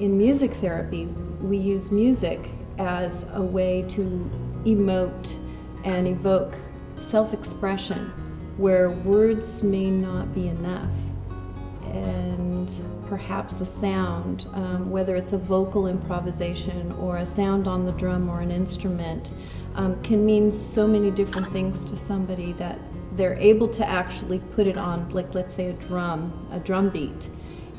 In music therapy, we use music as a way to emote and evoke self-expression where words may not be enough. And perhaps the sound, whether it's a vocal improvisation or a sound on the drum or an instrument, can mean so many different things to somebody that they're able to actually put it on, like let's say a drum beat,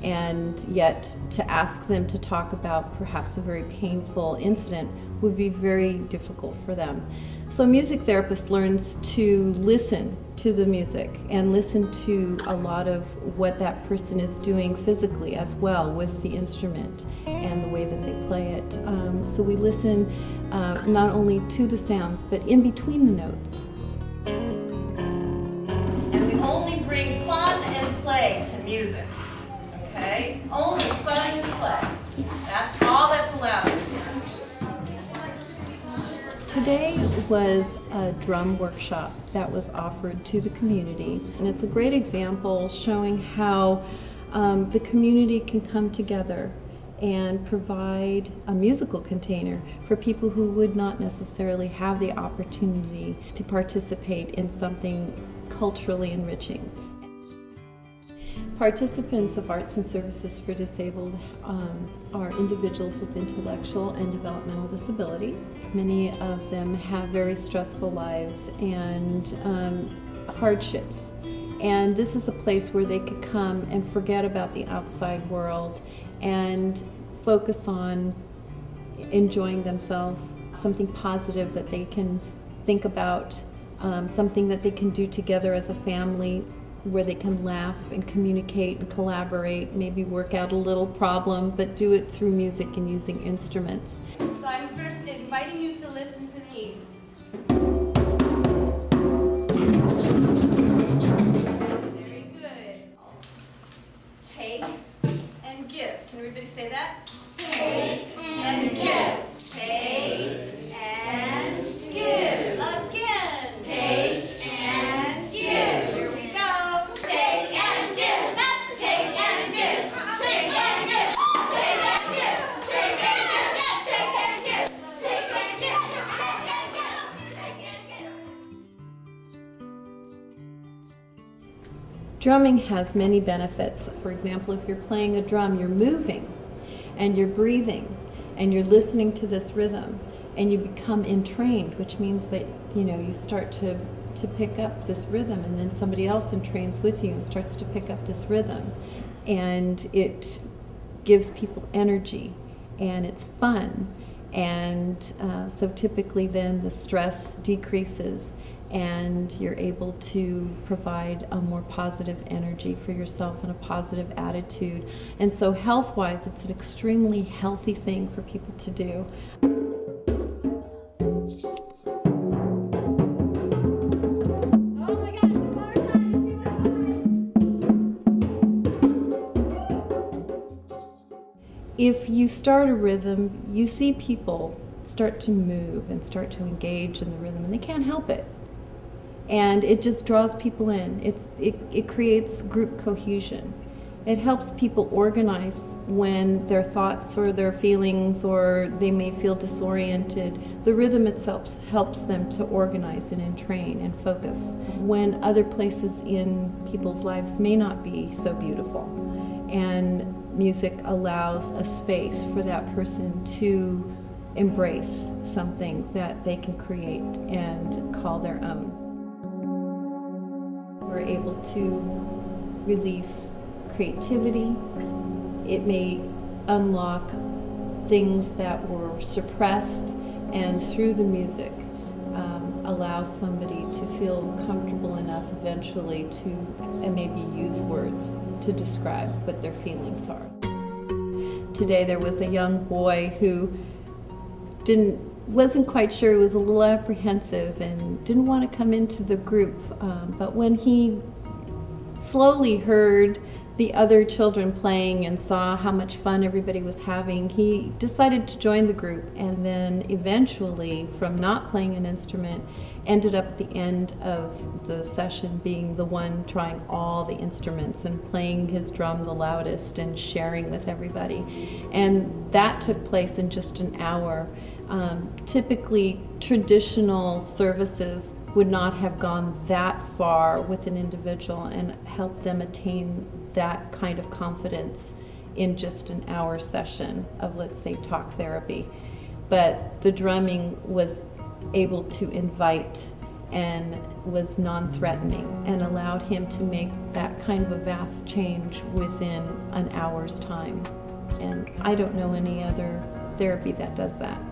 and yet to ask them to talk about perhaps a very painful incident would be very difficult for them. So a music therapist learns to listen to the music and listen to a lot of what that person is doing physically as well with the instrument and the way that they play it. So we listen not only to the sounds but in between the notes. And we only bring fun and play to music. Okay? Only fun and play. That's all that's allowed in here. Today was a drum workshop that was offered to the community, and it's a great example showing how the community can come together and provide a musical container for people who would not necessarily have the opportunity to participate in something culturally enriching. Participants of Arts and Services for Disabled are individuals with intellectual and developmental disabilities. Many of them have very stressful lives and hardships. And this is a place where they could come and forget about the outside world and focus on enjoying themselves, something positive that they can think about, something that they can do together as a family, where they can laugh and communicate and collaborate, maybe work out a little problem, but do it through music and using instruments. So I'm first inviting you to listen to me. Very good. Take and give. Can everybody say that? Take And give. Take and give. Again. Take and give. Here we go. and give. Take and give. Take and give. Take and give. Take and give. Take and give. Take and give. Take and give. Drumming has many benefits. For example, if you're playing a drum, you're moving and you're breathing and you're listening to this rhythm and you become entrained, which means that you start to pick up this rhythm, and then somebody else entrains with you and starts to pick up this rhythm, and it gives people energy and it's fun, and so typically then the stress decreases and you're able to provide a more positive energy for yourself and a positive attitude. And so health-wise, it's an extremely healthy thing for people to do. If you start a rhythm, you see people start to move and start to engage in the rhythm, and they can't help it. And it just draws people in. It creates group cohesion. It helps people organize when their thoughts or their feelings or they may feel disoriented. The rhythm itself helps them to organize and entrain and focus when other places in people's lives may not be so beautiful. And music allows a space for that person to embrace something that they can create and call their own. We're able to release creativity. It may unlock things that were suppressed, and through the music allow somebody to feel comfortable enough eventually to maybe use words to describe what their feelings are. Today there was a young boy who wasn't quite sure, was a little apprehensive and didn't want to come into the group, but when he slowly heard the other children playing and saw how much fun everybody was having, he decided to join the group, and then eventually, from not playing an instrument, ended up at the end of the session being the one trying all the instruments and playing his drum the loudest and sharing with everybody. And that took place in just an hour. Typically, traditional services would not have gone that far with an individual and helped them attain that kind of confidence in just an hour session of, let's say, talk therapy. But the drumming was able to invite and was non-threatening and allowed him to make that kind of a vast change within an hour's time. And I don't know any other therapy that does that.